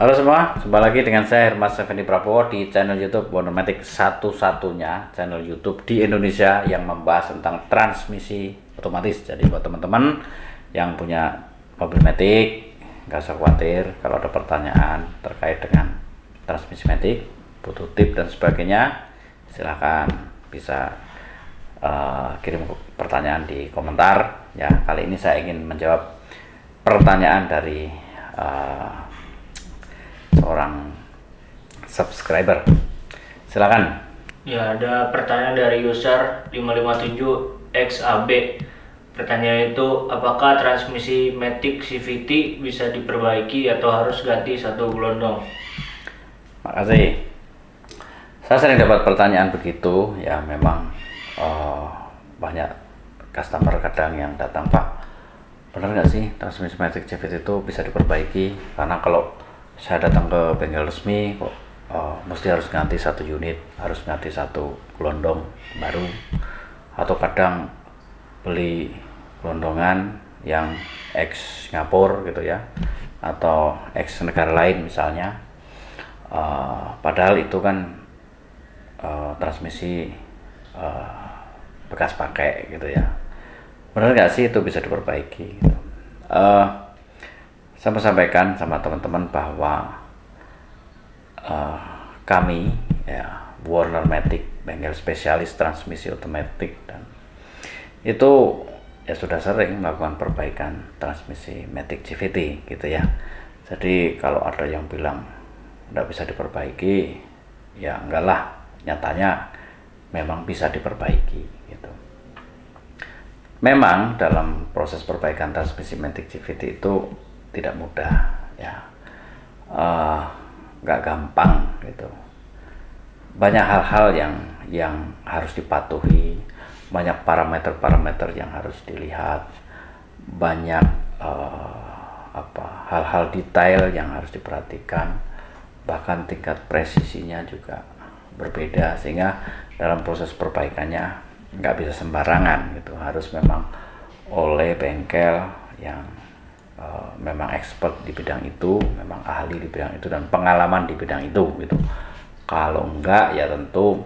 Halo semua, jumpa lagi dengan saya Hermas Effendi Prabowo di channel YouTube Wondermatic, satu-satunya channel YouTube di Indonesia yang membahas tentang transmisi otomatis. Jadi buat teman-teman yang punya mobil matic, nggak usah khawatir kalau ada pertanyaan terkait dengan transmisi matic, butuh tip dan sebagainya, silahkan bisa kirim pertanyaan di komentar. Ya, kali ini saya ingin menjawab pertanyaan dari seorang subscriber. Silakan. Ya, ada pertanyaan dari user 557XAB. Pertanyaan itu, apakah transmisi Matic CVT bisa diperbaiki atau harus ganti satu gelondong? Makasih. Saya sering dapat pertanyaan begitu. Ya, memang banyak customer kadang yang datang, Pak, benar nggak sih transmisi Matic CVT itu bisa diperbaiki? Karena kalau saya datang ke bengkel resmi kok mesti harus ganti satu unit, harus ganti satu gelondong baru, atau kadang beli gelondongan yang ex Singapura gitu ya, atau ex negara lain misalnya, padahal itu kan transmisi bekas pakai gitu ya. Benar nggak sih itu bisa diperbaiki gitu? Saya mau sampaikan sama teman-teman bahwa kami ya Wondermatic, bengkel spesialis transmisi otomatis, dan itu ya sudah sering melakukan perbaikan transmisi Matic CVT gitu ya. Jadi kalau ada yang bilang nggak bisa diperbaiki, ya enggak lah, nyatanya memang bisa diperbaiki gitu. Memang dalam proses perbaikan transmisi Matic CVT itu tidak mudah ya, nggak gampang gitu. Banyak hal-hal yang harus dipatuhi, banyak parameter-parameter yang harus dilihat, banyak hal-hal detail yang harus diperhatikan, bahkan tingkat presisinya juga berbeda, sehingga dalam proses perbaikannya nggak bisa sembarangan gitu, harus memang oleh bengkel yang memang expert di bidang itu, memang ahli di bidang itu dan pengalaman di bidang itu gitu. Kalau enggak ya tentu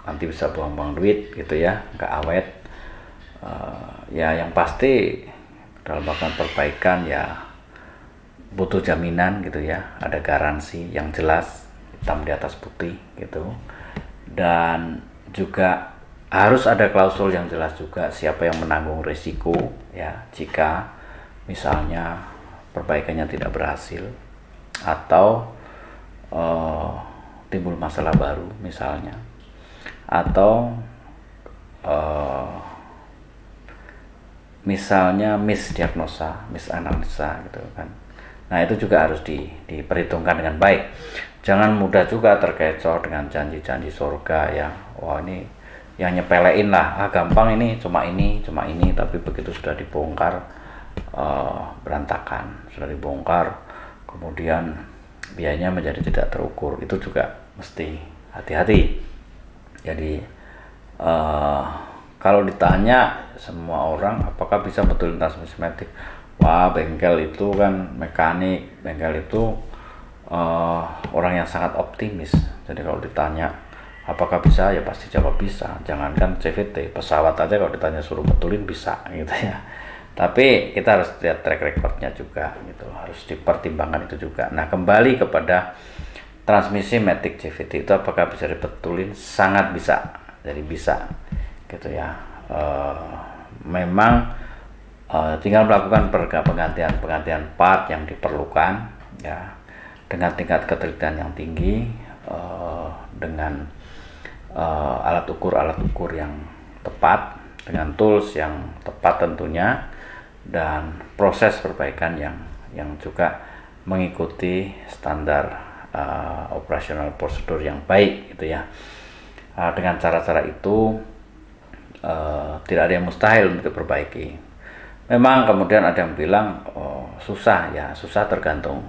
nanti bisa buang-buang duit gitu ya, enggak awet. Ya yang pasti dalam melakukan perbaikan ya butuh jaminan gitu ya, ada garansi yang jelas hitam di atas putih gitu, dan juga harus ada klausul yang jelas juga siapa yang menanggung risiko ya jika misalnya perbaikannya tidak berhasil atau timbul masalah baru misalnya, atau misalnya misdiagnosa, misanalisa gitu kan. Nah itu juga harus diperhitungkan dengan baik. Jangan mudah juga terkecoh dengan janji-janji surga ya, wah ini yang nyepelein lah, gampang ini, cuma ini, tapi begitu sudah dibongkar berantakan, sudah dibongkar kemudian biayanya menjadi tidak terukur. Itu juga mesti hati-hati. Jadi kalau ditanya semua orang apakah bisa betulin transmisi Matic, wah bengkel itu kan mekanik, bengkel itu orang yang sangat optimis. Jadi kalau ditanya apakah bisa, ya pasti jawab bisa. Jangankan CVT, pesawat aja kalau ditanya suruh betulin bisa gitu ya. Tapi kita harus lihat track recordnya juga gitu, harus dipertimbangkan itu juga. Nah kembali kepada transmisi Matic CVT itu apakah bisa dibetulin? Sangat bisa, jadi bisa gitu ya. Memang tinggal melakukan penggantian part yang diperlukan ya, dengan tingkat ketelitian yang tinggi, dengan alat ukur yang tepat, dengan tools yang tepat tentunya, dan proses perbaikan yang juga mengikuti standar operasional prosedur yang baik gitu ya. Dengan cara-cara itu tidak ada yang mustahil untuk diperbaiki. Memang kemudian ada yang bilang susah, ya susah tergantung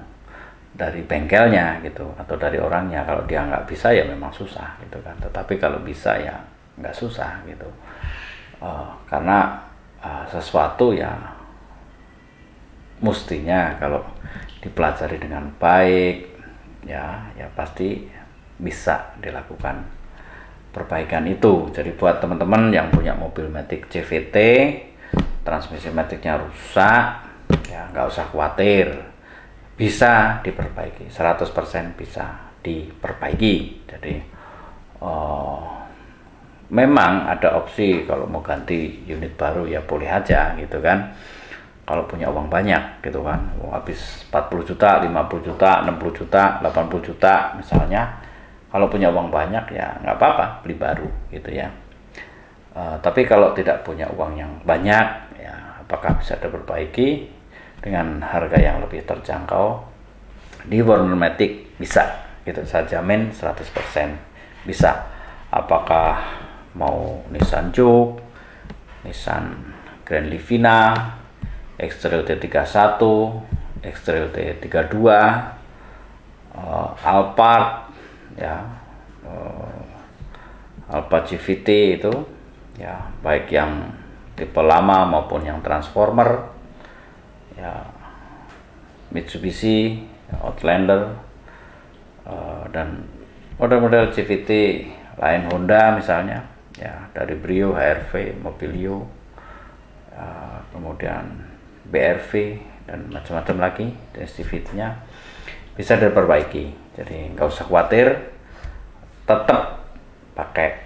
dari bengkelnya gitu atau dari orangnya. Kalau dia nggak bisa ya memang susah gitu kan, tetapi kalau bisa ya nggak susah gitu, karena sesuatu ya Mestinya kalau dipelajari dengan baik ya pasti bisa dilakukan perbaikan itu. Jadi buat teman-teman yang punya mobil Matic CVT, transmisi Maticnya rusak, ya nggak usah khawatir, bisa diperbaiki, 100% bisa diperbaiki. Jadi memang ada opsi kalau mau ganti unit baru ya boleh aja gitu kan, kalau punya uang banyak gitu kan, habis 40 juta, 50 juta, 60 juta, 80 juta misalnya, kalau punya uang banyak ya nggak apa-apa beli baru gitu ya. Tapi kalau tidak punya uang yang banyak ya apakah bisa diperbaiki dengan harga yang lebih terjangkau? Di Warner Matic bisa, gitu saya jamin 100% bisa. Apakah mau Nissan Juke, Nissan Grand Livina, X-Trail T31, X-Trail T32, Alphard ya, Alphard CVT itu ya, baik yang tipe lama maupun yang transformer ya, Mitsubishi Outlander, dan model-model CVT lain Honda misalnya ya, dari Brio, HRV, Mobilio, kemudian BRV dan macam-macam lagi dari CVT-nya bisa diperbaiki. Jadi nggak usah khawatir, tetap pakai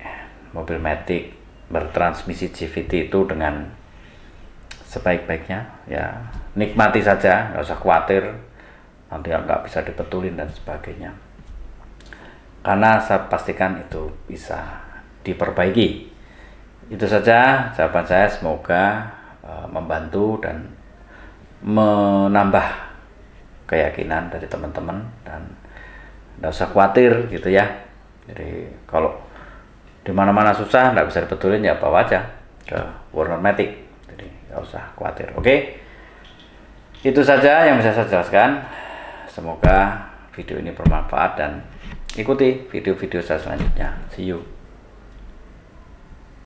mobil Matic bertransmisi CVT itu dengan sebaik-baiknya ya, nikmati saja, nggak usah khawatir nanti nggak bisa dibetulin dan sebagainya, karena saya pastikan itu bisa diperbaiki. Itu saja jawaban saya, semoga membantu dan menambah keyakinan dari teman-teman dan nggak usah khawatir gitu ya. Jadi kalau di mana-mana susah nggak bisa dibetulin ya bawa aja ke Warner Matic, jadi nggak usah khawatir. Oke, itu saja yang bisa saya jelaskan. Semoga video ini bermanfaat dan ikuti video-video saya selanjutnya. See you.